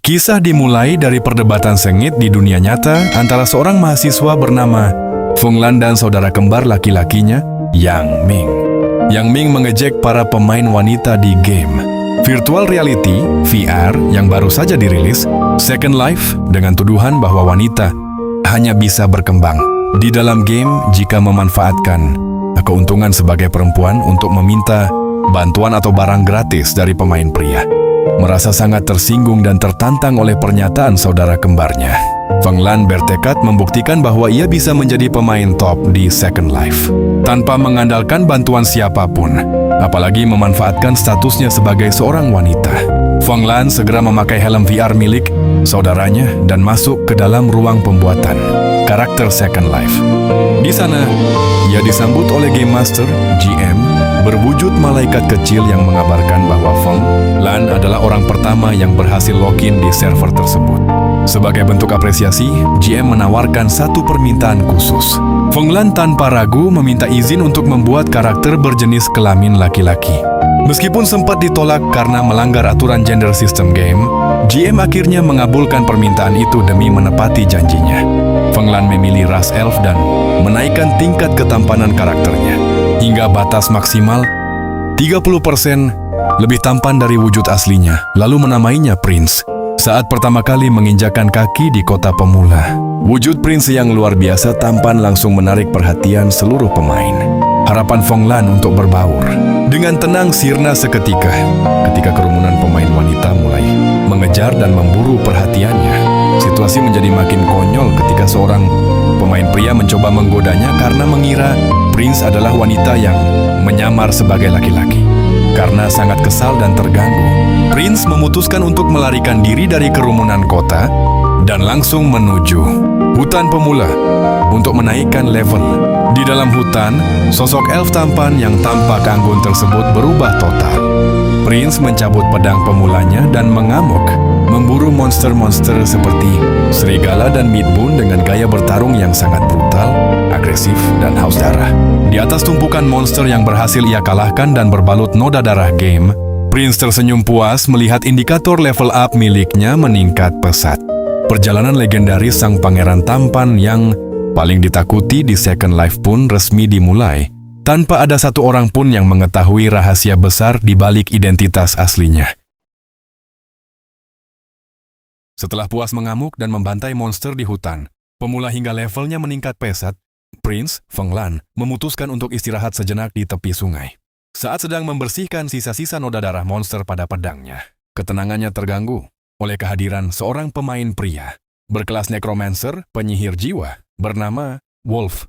Kisah dimulai dari perdebatan sengit di dunia nyata antara seorang mahasiswa bernama Feng Lan dan saudara kembar laki-lakinya, Yang Ming. Yang Ming mengejek para pemain wanita di game virtual reality (VR) yang baru saja dirilis, Second Life, dengan tuduhan bahwa wanita hanya bisa berkembang di dalam game jika memanfaatkan keuntungan sebagai perempuan untuk meminta bantuan atau barang gratis dari pemain pria. Merasa sangat tersinggung dan tertantang oleh pernyataan saudara kembarnya, Feng Lan bertekad membuktikan bahwa ia bisa menjadi pemain top di Second Life tanpa mengandalkan bantuan siapapun, apalagi memanfaatkan statusnya sebagai seorang wanita. Feng Lan segera memakai helm VR milik saudaranya dan masuk ke dalam ruang pembuatan karakter Second Life. Di sana, ia disambut oleh Game Master, GM, berwujud malaikat kecil yang mengabarkan bahwa Feng Lan adalah orang pertama yang berhasil login di server tersebut. Sebagai bentuk apresiasi, GM menawarkan satu permintaan khusus. Feng Lan tanpa ragu meminta izin untuk membuat karakter berjenis kelamin laki-laki. Meskipun sempat ditolak karena melanggar aturan gender system game, GM akhirnya mengabulkan permintaan itu demi menepati janjinya. Feng Lan memilih ras elf dan menaikkan tingkat ketampanan karakternya hingga batas maksimal 30% lebih tampan dari wujud aslinya, lalu menamainya Prince. Saat pertama kali menginjakan kaki di kota pemula, wujud Prince yang luar biasa tampan langsung menarik perhatian seluruh pemain. Harapan Feng Lan untuk berbaur dengan tenang sirna seketika ketika kerumunan pemain wanita mulai mengejar dan memburu perhatiannya. Situasi menjadi makin konyol ketika seorang pemain pria mencoba menggodanya karena mengira Prince adalah wanita yang menyamar sebagai laki-laki. Karena sangat kesal dan terganggu, Prince memutuskan untuk melarikan diri dari kerumunan kota dan langsung menuju hutan pemula untuk menaikkan level. Di dalam hutan, sosok elf tampan yang tampak anggun tersebut berubah total. Prince mencabut pedang pemulanya dan mengamuk, memburu monster-monster seperti serigala dan midbun dengan gaya bertarung yang sangat brutal, agresif, dan haus darah. Di atas tumpukan monster yang berhasil ia kalahkan dan berbalut noda darah game, Prince tersenyum puas melihat indikator level up miliknya meningkat pesat. Perjalanan legendaris sang pangeran tampan yang paling ditakuti di Second Life pun resmi dimulai, tanpa ada satu orang pun yang mengetahui rahasia besar di balik identitas aslinya. Setelah puas mengamuk dan membantai monster di hutan, pemula hingga levelnya meningkat pesat, Prince, Feng Lan, memutuskan untuk istirahat sejenak di tepi sungai. Saat sedang membersihkan sisa-sisa noda darah monster pada pedangnya, ketenangannya terganggu oleh kehadiran seorang pemain pria berkelas necromancer, penyihir jiwa, bernama Wolf.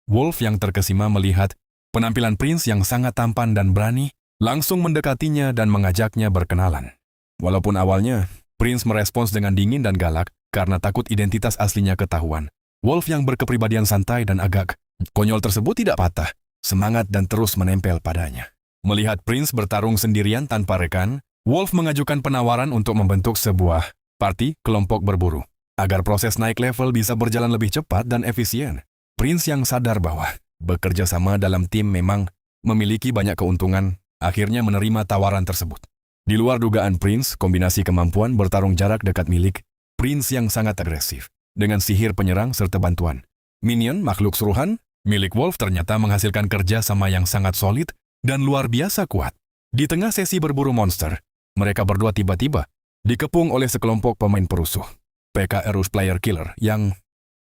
Wolf yang terkesima melihat penampilan Prince yang sangat tampan dan berani, langsung mendekatinya dan mengajaknya berkenalan. Walaupun awalnya Prince merespons dengan dingin dan galak karena takut identitas aslinya ketahuan, Wolf yang berkepribadian santai dan agak konyol tersebut tidak patah semangat dan terus menempel padanya. Melihat Prince bertarung sendirian tanpa rekan, Wolf mengajukan penawaran untuk membentuk sebuah party kelompok berburu agar proses naik level bisa berjalan lebih cepat dan efisien. Prince yang sadar bahwa bekerja sama dalam tim memang memiliki banyak keuntungan, akhirnya menerima tawaran tersebut. Di luar dugaan Prince, kombinasi kemampuan bertarung jarak dekat milik Prince yang sangat agresif, dengan sihir penyerang serta bantuan minion makhluk suruhan milik Wolf ternyata menghasilkan kerja sama yang sangat solid dan luar biasa kuat. Di tengah sesi berburu monster, mereka berdua tiba-tiba dikepung oleh sekelompok pemain perusuh, PKRus Player Killer, yang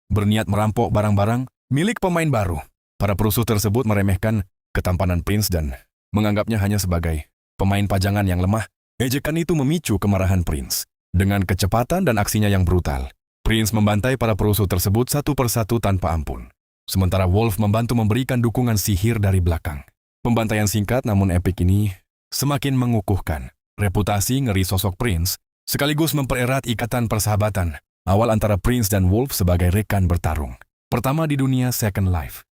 berniat merampok barang-barang milik pemain baru. Para perusuh tersebut meremehkan ketampanan Prince dan menganggapnya hanya sebagai pemain pajangan yang lemah. Ejekan itu memicu kemarahan Prince. Dengan kecepatan dan aksinya yang brutal, Prince membantai para perusuh tersebut satu persatu tanpa ampun. Sementara Wolf membantu memberikan dukungan sihir dari belakang. Pembantaian singkat namun epik ini semakin mengukuhkan reputasi ngeri sosok Prince, sekaligus mempererat ikatan persahabatan awal antara Prince dan Wolf sebagai rekan bertarung pertama di dunia Second Life.